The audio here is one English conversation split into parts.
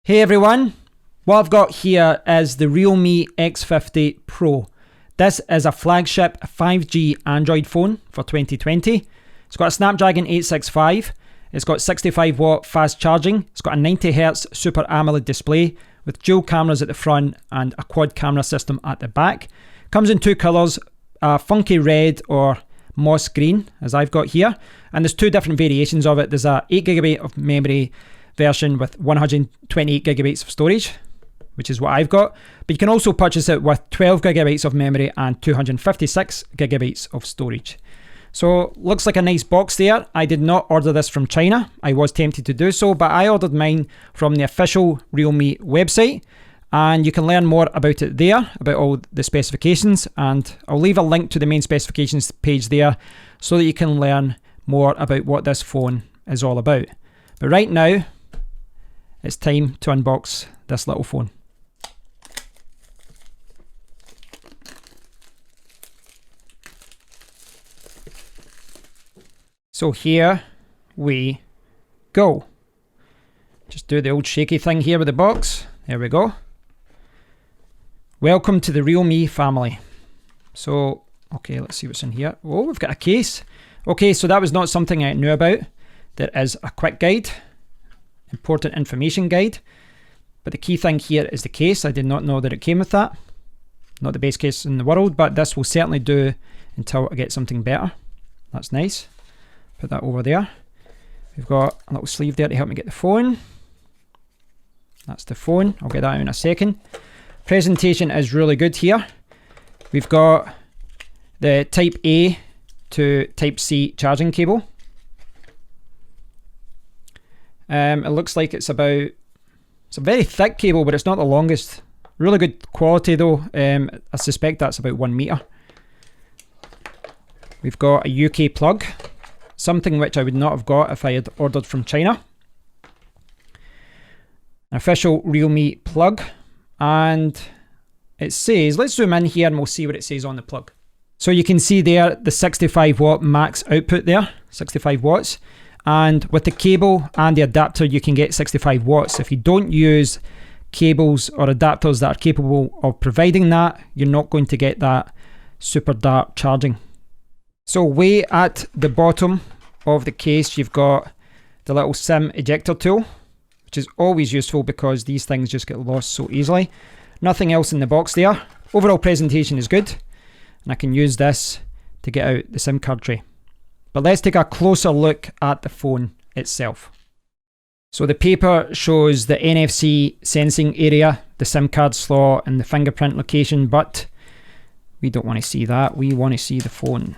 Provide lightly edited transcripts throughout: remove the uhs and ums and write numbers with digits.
Hey everyone, what I've got here is the Realme X50 Pro. This is a flagship 5G Android phone for 2020. It's got a Snapdragon 865, it's got 65 watt fast charging, it's got a 90Hz Super AMOLED display with dual cameras at the front and a quad camera system at the back. Comes in two colours, a funky red or moss green as I've got here, and there's two different variations of it. There's a 8GB of memory version with 128GB of storage, which is what I've got, but you can also purchase it with 12GB of memory and 256GB of storage. So looks like a nice box there. I did not order this from China. I was tempted to do so, but I ordered mine from the official Realme website, and you can learn more about it there, about all the specifications, and I'll leave a link to the main specifications page there so that you can learn more about what this phone is all about. But right now, it's time to unbox this little phone. So here we go. Just do the old shaky thing here with the box. There we go. Welcome to the Realme family. So, okay, let's see what's in here. Oh, we've got a case. Okay, so that was not something I knew about. There is a quick guide. Important information guide, but the key thing here is the case. I did not know that it came with that. Not the best case in the world, but this will certainly do until I get something better. That's nice. Put that over there. We've got a little sleeve there to help me get the phone. That's the phone. I'll get that out in a second. Presentation is really good here. We've got the Type A to Type C charging cable. It looks like it's a very thick cable, but it's not the longest. Really good quality though. I suspect that's about 1 meter. We've got a UK plug, something which I would not have got if I had ordered from China. An official Realme plug, and it says, let's zoom in here and we'll see what it says on the plug. So you can see there the 65 watt max output there, 65 watts. And with the cable and the adapter, you can get 65 watts. If you don't use cables or adapters that are capable of providing that, you're not going to get that super dart charging. So way at the bottom of the case, you've got the little SIM ejector tool, which is always useful because these things just get lost so easily. Nothing else in the box there. Overall presentation is good, and I can use this to get out the SIM card tray. But let's take a closer look at the phone itself. So the paper shows the NFC sensing area, the SIM card slot and the fingerprint location, but we don't want to see that. We want to see the phone.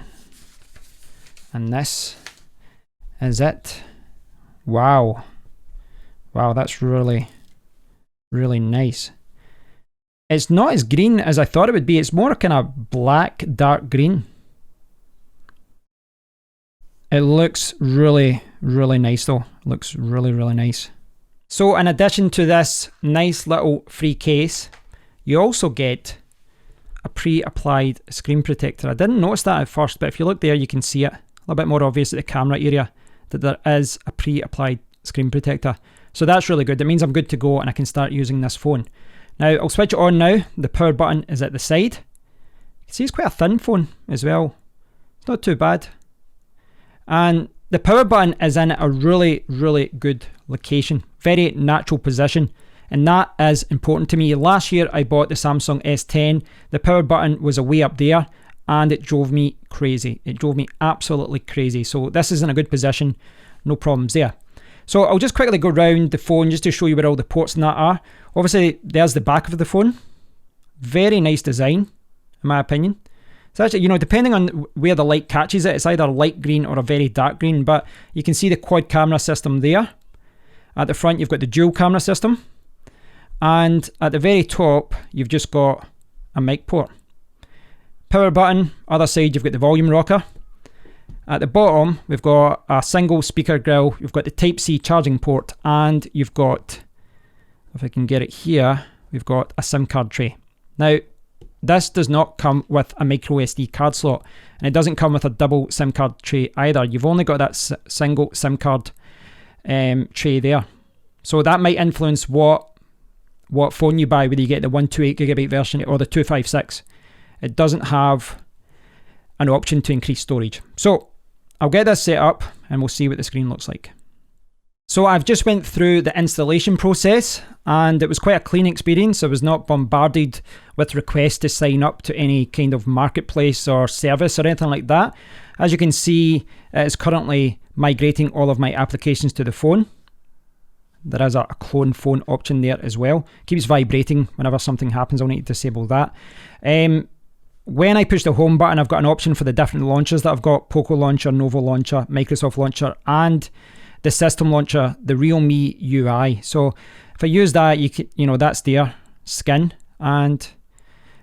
And this is it. Wow. Wow, that's really, really nice. It's not as green as I thought it would be. It's more kind of black, dark green. It looks really, really nice though. It looks really, really nice. So in addition to this nice little free case, you also get a pre-applied screen protector. I didn't notice that at first, but if you look there, you can see it a little bit more obvious at the camera area that there is a pre-applied screen protector. So that's really good. That means I'm good to go and I can start using this phone. Now I'll switch it on now. The power button is at the side. You can see it's quite a thin phone as well. It's not too bad. And the power button is in a really, really good location, very natural position, and that is important to me. Last year I bought the Samsung S10, the power button was way up there and it drove me crazy. It drove me absolutely crazy. So this is in a good position, no problems there. So I'll just quickly go around the phone just to show you where all the ports and that are. Obviously there's the back of the phone, very nice design in my opinion. So actually, depending on where the light catches it, it's either light green or a very dark green, but you can see the quad camera system there. At the front, you've got the dual camera system. And at the very top, you've just got a mic port. Power button, other side, you've got the volume rocker. At the bottom, we've got a single speaker grill. You've got the Type C charging port, and you've got, if I can get it here, we've got a SIM card tray. Now, this does not come with a micro SD card slot, and it doesn't come with a double SIM card tray either. You've only got that single SIM card tray there. So that might influence what what phone you buy, whether you get the 128GB version or the 256. It doesn't have an option to increase storage. So I'll get this set up and we'll see what the screen looks like. So I've just went through the installation process and it was quite a clean experience. I was not bombarded with requests to sign up to any kind of marketplace or service or anything like that. As you can see, it's currently migrating all of my applications to the phone. There is a clone phone option there as well. Keeps vibrating whenever something happens. I'll need to disable that. When I push the home button, I've got an option for the different launchers that I've got: Poco Launcher, Novo Launcher, Microsoft Launcher, and the system launcher, the Realme UI. So if I use that, that's their skin. And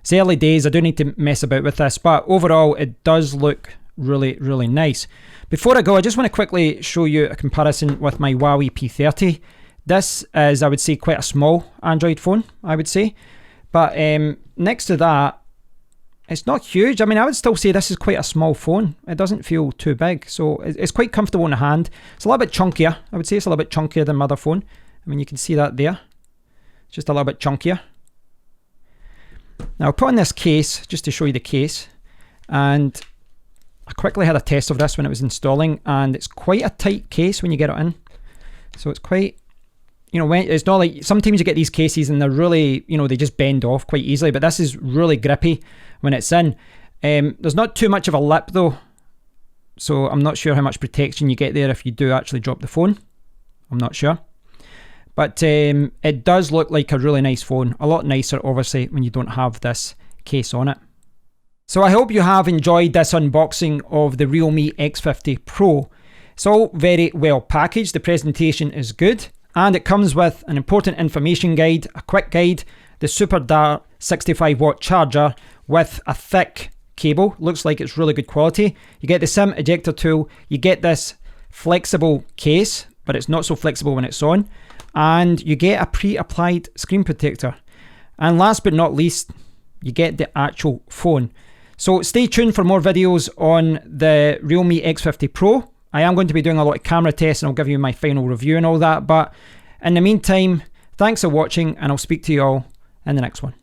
it's early days. I do need to mess about with this, but overall, it does look really, really nice. Before I go, I just want to quickly show you a comparison with my Huawei P30. This is, I would say, quite a small Android phone, I would say. But next to that, it's not huge. I mean, I would still say this is quite a small phone. It doesn't feel too big. So it's quite comfortable in the hand. It's a little bit chunkier. I would say it's a little bit chunkier than my other phone. I mean, you can see that there. It's just a little bit chunkier. Now I'll put on this case just to show you the case. And I quickly had a test of this when it was installing. And it's quite a tight case when you get it in. So it's quite... it's not like sometimes you get these cases and they're really, they just bend off quite easily, but this is really grippy when it's in. There's not too much of a lip though, so I'm not sure how much protection you get there if you do actually drop the phone. I'm not sure. But it does look like a really nice phone. A lot nicer, obviously, when you don't have this case on it. So I hope you have enjoyed this unboxing of the Realme X50 Pro. It's all very well packaged. The presentation is good. And it comes with an important information guide, a quick guide, the Super Dart 65-watt charger with a thick cable. Looks like it's really good quality. You get the SIM ejector tool. You get this flexible case, but it's not so flexible when it's on. And you get a pre-applied screen protector. And last but not least, you get the actual phone. So stay tuned for more videos on the Realme X50 Pro. I am going to be doing a lot of camera tests and I'll give you my final review and all that. But in the meantime, thanks for watching and I'll speak to you all in the next one.